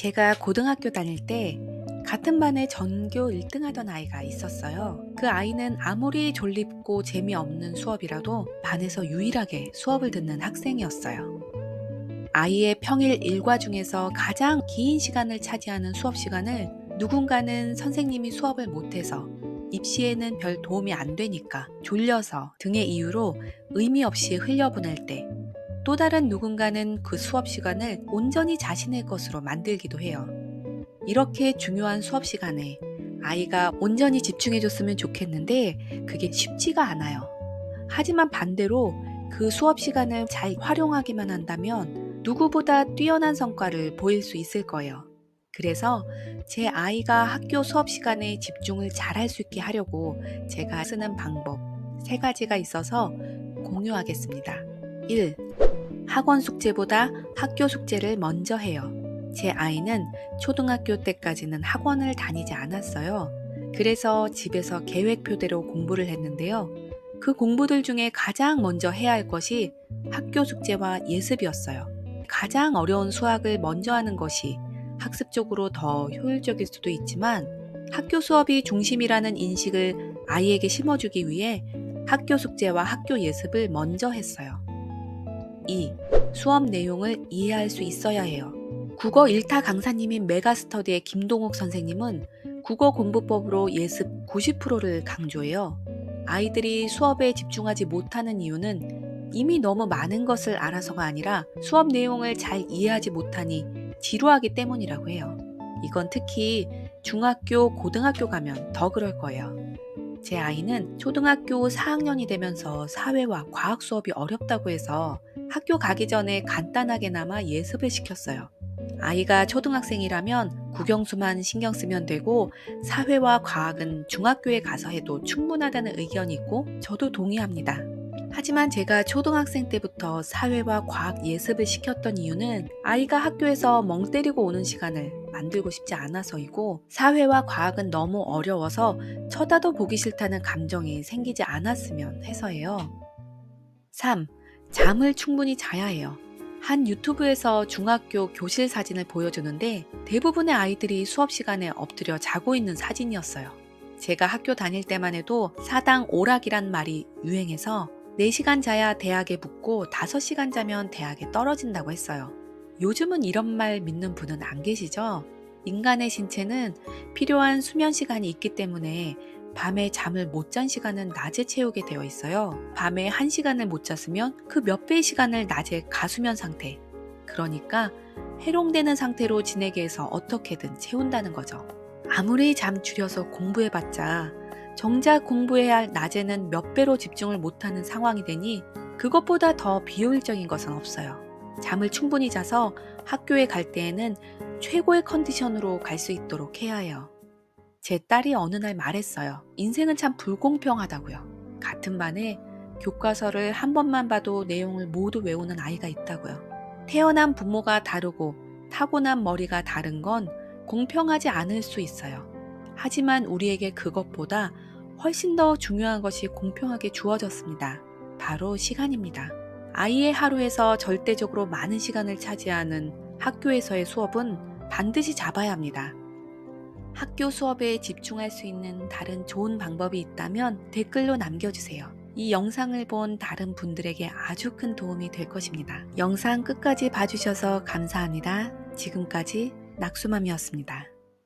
제가 고등학교 다닐 때 같은 반에 전교 1등 하던 아이가 있었어요. 그 아이는 아무리 졸립고 재미없는 수업이라도 반에서 유일하게 수업을 듣는 학생이었어요. 아이의 평일 일과 중에서 가장 긴 시간을 차지하는 수업 시간을 누군가는 선생님이 수업을 못해서 입시에는 별 도움이 안 되니까 졸려서 등의 이유로 의미 없이 흘려보낼 때, 또 다른 누군가는 그 수업 시간을 온전히 자신의 것으로 만들기도 해요. 이렇게 중요한 수업 시간에 아이가 온전히 집중해줬으면 좋겠는데 그게 쉽지가 않아요. 하지만 반대로 그 수업 시간을 잘 활용하기만 한다면 누구보다 뛰어난 성과를 보일 수 있을 거예요. 그래서 제 아이가 학교 수업 시간에 집중을 잘 할 수 있게 하려고 제가 쓰는 방법 3가지가 있어서 공유하겠습니다. 1. 학원 숙제보다 학교 숙제를 먼저 해요. 제 아이는 초등학교 때까지는 학원을 다니지 않았어요. 그래서 집에서 계획표대로 공부를 했는데요. 그 공부들 중에 가장 먼저 해야 할 것이 학교 숙제와 예습이었어요. 가장 어려운 수학을 먼저 하는 것이 학습적으로 더 효율적일 수도 있지만 학교 수업이 중심이라는 인식을 아이에게 심어주기 위해 학교 숙제와 학교 예습을 먼저 했어요. 2. 수업 내용을 이해할 수 있어야 해요. 국어 1타 강사님인 메가스터디의 김동욱 선생님은 국어 공부법으로 예습 90%를 강조해요. 아이들이 수업에 집중하지 못하는 이유는 이미 너무 많은 것을 알아서가 아니라 수업 내용을 잘 이해하지 못하니 지루하기 때문이라고 해요. 이건 특히 중학교, 고등학교 가면 더 그럴 거예요. 제 아이는 초등학교 4학년이 되면서 사회와 과학 수업이 어렵다고 해서 학교 가기 전에 간단하게나마 예습을 시켰어요. 아이가 초등학생이라면 국영수만 신경 쓰면 되고 사회와 과학은 중학교에 가서 해도 충분하다는 의견이 있고 저도 동의합니다. 하지만 제가 초등학생 때부터 사회와 과학 예습을 시켰던 이유는 아이가 학교에서 멍 때리고 오는 시간을 만들고 싶지 않아서이고, 사회와 과학은 너무 어려워서 쳐다도 보기 싫다는 감정이 생기지 않았으면 해서예요. 3. 잠을 충분히 자야 해요. 한 유튜브에서 중학교 교실 사진을 보여주는데 대부분의 아이들이 수업 시간에 엎드려 자고 있는 사진이었어요. 제가 학교 다닐 때만 해도 사당 오락이란 말이 유행해서 4시간 자야 대학에 붙고 5시간 자면 대학에 떨어진다고 했어요. 요즘은 이런 말 믿는 분은 안 계시죠? 인간의 신체는 필요한 수면 시간이 있기 때문에 밤에 잠을 못 잔 시간은 낮에 채우게 되어 있어요. 밤에 1시간을 못 잤으면 그 몇 배의 시간을 낮에 가수면 상태. 그러니까 해롱되는 상태로 지내게 해서 어떻게든 채운다는 거죠. 아무리 잠 줄여서 공부해봤자 정작 공부해야 할 낮에는 몇 배로 집중을 못하는 상황이 되니 그것보다 더 비효율적인 것은 없어요. 잠을 충분히 자서 학교에 갈 때에는 최고의 컨디션으로 갈 수 있도록 해야 해요. 제 딸이 어느 날 말했어요. 인생은 참 불공평하다고요. 같은 반에 교과서를 한 번만 봐도 내용을 모두 외우는 아이가 있다고요. 태어난 부모가 다르고 타고난 머리가 다른 건 공평하지 않을 수 있어요. 하지만 우리에게 그것보다 훨씬 더 중요한 것이 공평하게 주어졌습니다. 바로 시간입니다. 아이의 하루에서 절대적으로 많은 시간을 차지하는 학교에서의 수업은 반드시 잡아야 합니다. 학교 수업에 집중할 수 있는 다른 좋은 방법이 있다면 댓글로 남겨주세요. 이 영상을 본 다른 분들에게 아주 큰 도움이 될 것입니다. 영상 끝까지 봐주셔서 감사합니다. 지금까지 낙수맘이었습니다.